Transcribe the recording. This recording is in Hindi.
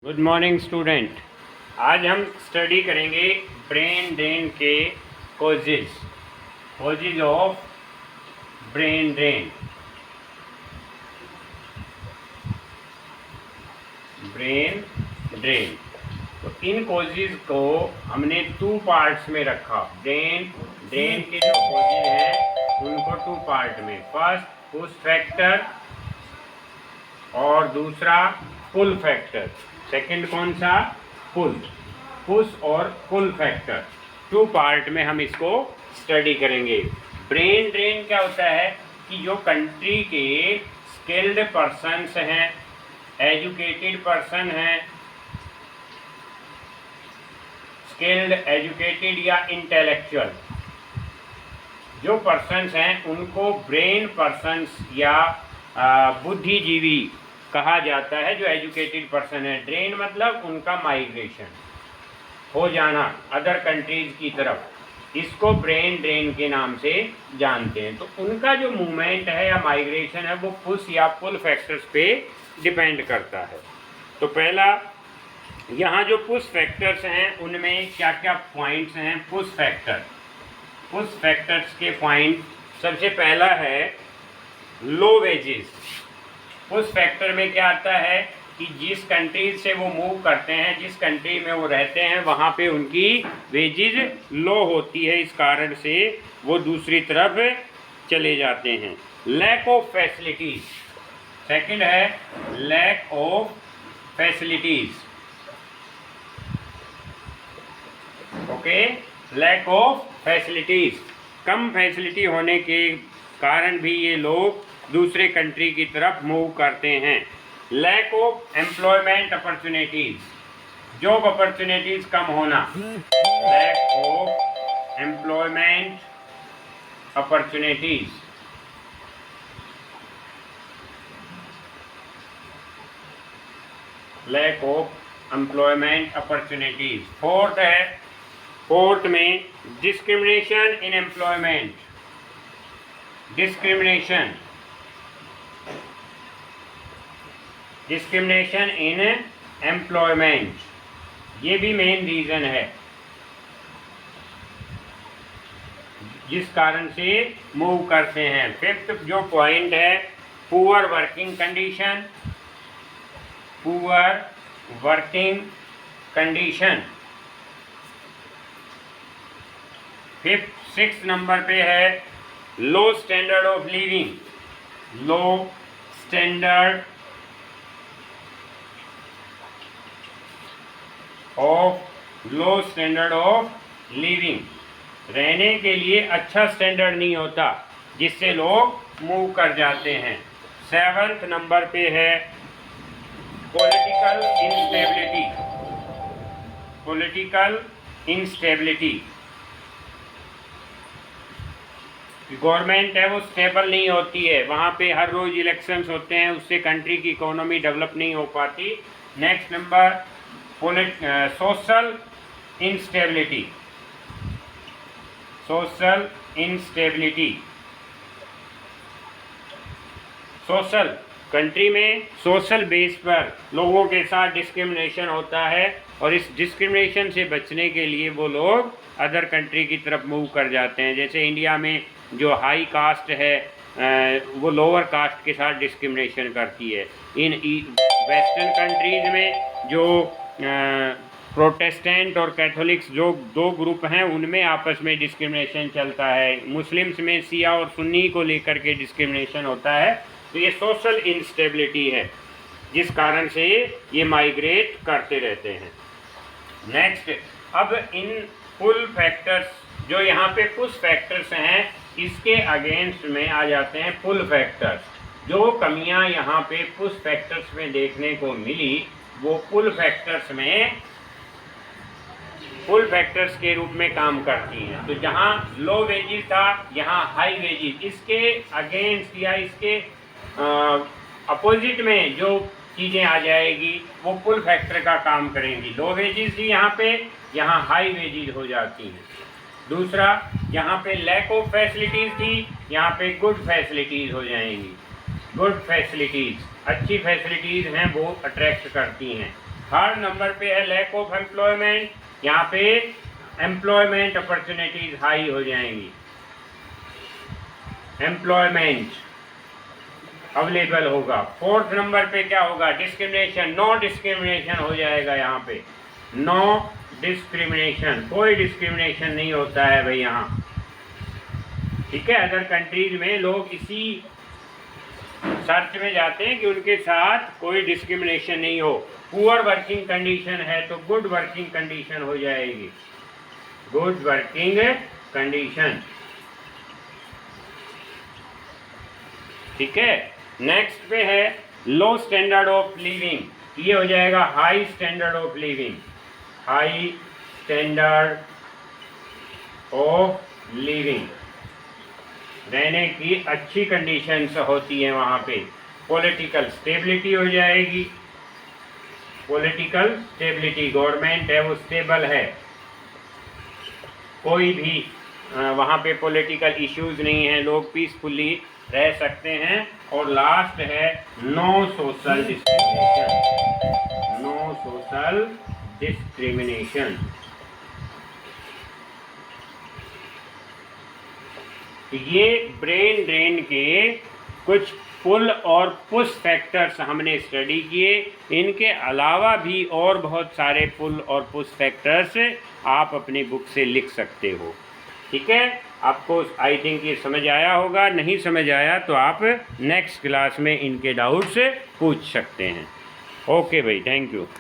Good morning student. आज हम स्टडी करेंगे ब्रेन ड्रेन के causes of brain drain. Brain drain तो इन कॉजेज को हमने 2 पार्ट्स में रखा। ब्रेन ड्रेन के जो कॉजेज हैं उनको 2 पार्ट में, फर्स्ट पुश फैक्टर और दूसरा पुल फैक्टर। सेकंड कौन सा? पुश और पुल फैक्टर। 2 पार्ट में हम इसको स्टडी करेंगे। ब्रेन ड्रेन क्या होता है कि जो कंट्री के स्किल्ड पर्सन्स हैं, एजुकेटेड पर्सन हैं, स्किल्ड एजुकेटेड या इंटेलेक्चुअल जो पर्सन्स हैं उनको ब्रेन पर्सन्स या बुद्धिजीवी कहा जाता है। जो एजुकेटेड पर्सन है, ड्रेन मतलब उनका माइग्रेशन हो जाना अदर कंट्रीज की तरफ, इसको ब्रेन ड्रेन के नाम से जानते हैं। तो उनका जो मूवमेंट है या माइग्रेशन है वो पुश या पुल फैक्टर्स पे डिपेंड करता है। तो पहला यहाँ जो पुश फैक्टर्स हैं उनमें क्या क्या पॉइंट्स हैं? पुश फैक्टर्स के पॉइंट, सबसे पहला है लो वेजेस। पुश फैक्टर में क्या आता है कि जिस कंट्री से वो मूव करते हैं, जिस कंट्री में वो रहते हैं, वहाँ पे उनकी वेजेस लो होती है, इस कारण से वो दूसरी तरफ चले जाते हैं। लैक ऑफ फैसिलिटीज़, सेकंड है lack of facilities. Okay, lack of facilities, कम फैसिलिटी होने के कारण भी ये लोग दूसरे कंट्री की तरफ मूव करते हैं। Lack of employment opportunities, job opportunities कम होना। Lack of employment opportunities, lack of employment opportunities. Fourth में discrimination in employment, discrimination in employment, ये भी मेन रीज़न है जिस कारण से मूव करते हैं। फिफ्थ जो पॉइंट है poor working condition, poor working condition. Six number पे है low standard of living, low standard of living, रहने के लिए अच्छा स्टैंडर्ड नहीं होता जिससे लोग मूव कर जाते हैं। 7th नंबर पे है पॉलिटिकल इंस्टेबिलिटी। गवर्नमेंट है वो स्टेबल नहीं होती है, वहाँ पे हर रोज़ इलेक्शंस होते हैं, उससे कंट्री की इकोनॉमी डेवलप नहीं हो पाती। Next number social instability, social country में सोशल बेस पर लोगों के साथ डिस्क्रिमिनेशन होता है और इस डिस्क्रिमिनेशन से बचने के लिए वो लोग अदर कंट्री की तरफ मूव कर जाते हैं। जैसे इंडिया में जो हाई कास्ट है वो लोअर कास्ट के साथ डिस्क्रिमिनेशन करती है। इन वेस्टर्न कंट्रीज़ में जो प्रोटेस्टेंट और कैथोलिक्स जो 2 ग्रुप हैं उनमें आपस में डिस्क्रिमिनेशन चलता है। मुस्लिम्स में शिया और सुन्नी को लेकर के डिस्क्रिमिनेशन होता है। तो ये सोशल इंस्टेबिलिटी है जिस कारण से ये माइग्रेट करते रहते हैं। नेक्स्ट, अब इन पुल फैक्टर्स, जो यहाँ पे पुश फैक्टर्स हैं, इसके अगेंस्ट में आ जाते हैं पुल फैक्टर्स। जो कमियाँ यहाँ पे पुश फैक्टर्स में देखने को मिली वो पुल फैक्टर्स के रूप में काम करती हैं। तो जहाँ लो वेजेस था यहाँ हाई वेजेस, इसके अगेंस्ट या इसके अपोजिट में जो चीज़ें आ जाएगी वो पुल फैक्टर का काम करेंगी। लो वेजेस थी यहाँ पे, यहाँ हाई वेजेस हो जाती हैं। दूसरा, यहाँ पे लैक ऑफ फैसिलिटीज़ थी, यहाँ पे गुड फैसिलिटीज़ हो जाएंगी। गुड फैसिलिटीज़, अच्छी फैसिलिटीज़ हैं वो अट्रैक्ट करती हैं। थर्ड नंबर पे है लैक ऑफ एम्प्लॉयमेंट, यहाँ पे एम्प्लॉयमेंट अपॉर्चुनिटीज हाई हो जाएंगी, एम्प्लॉयमेंट अवेलेबल होगा। फोर्थ नंबर पे क्या होगा, डिस्क्रिमिनेशन, नो डिस्क्रिमिनेशन हो जाएगा, यहाँ पे नो डिस्क्रिमिनेशन, कोई डिस्क्रिमिनेशन नहीं होता है भाई यहाँ, ठीक है। अदर कंट्रीज में लोग इसी सर्च में जाते हैं कि उनके साथ कोई डिस्क्रिमिनेशन नहीं हो। पुअर वर्किंग कंडीशन है तो गुड वर्किंग कंडीशन हो जाएगी, गुड वर्किंग कंडीशन, ठीक है। नेक्स्ट पे है लो स्टैंडर्ड ऑफ लिविंग, ये हो जाएगा high standard of living, high standard of living, रहने की अच्छी कंडीशंस होती हैं वहाँ पे। पॉलिटिकल स्टेबिलिटी हो जाएगी, पॉलिटिकल स्टेबिलिटी, गवर्नमेंट है वो स्टेबल है, कोई भी वहाँ पे पॉलिटिकल इश्यूज नहीं है, लोग पीसफुली रह सकते हैं। और लास्ट है no social discrimination, no social discrimination. ये ब्रेन ड्रेन के कुछ पुल और पुश फैक्टर्स हमने स्टडी किए, इनके अलावा भी और बहुत सारे पुल और पुश फैक्टर्स आप अपनी बुक से लिख सकते हो, ठीक है। आपको आई थिंक ये समझ आया होगा, नहीं समझ आया तो आप नेक्स्ट क्लास में इनके डाउट्स पूछ सकते हैं। ओके भाई, थैंक यू।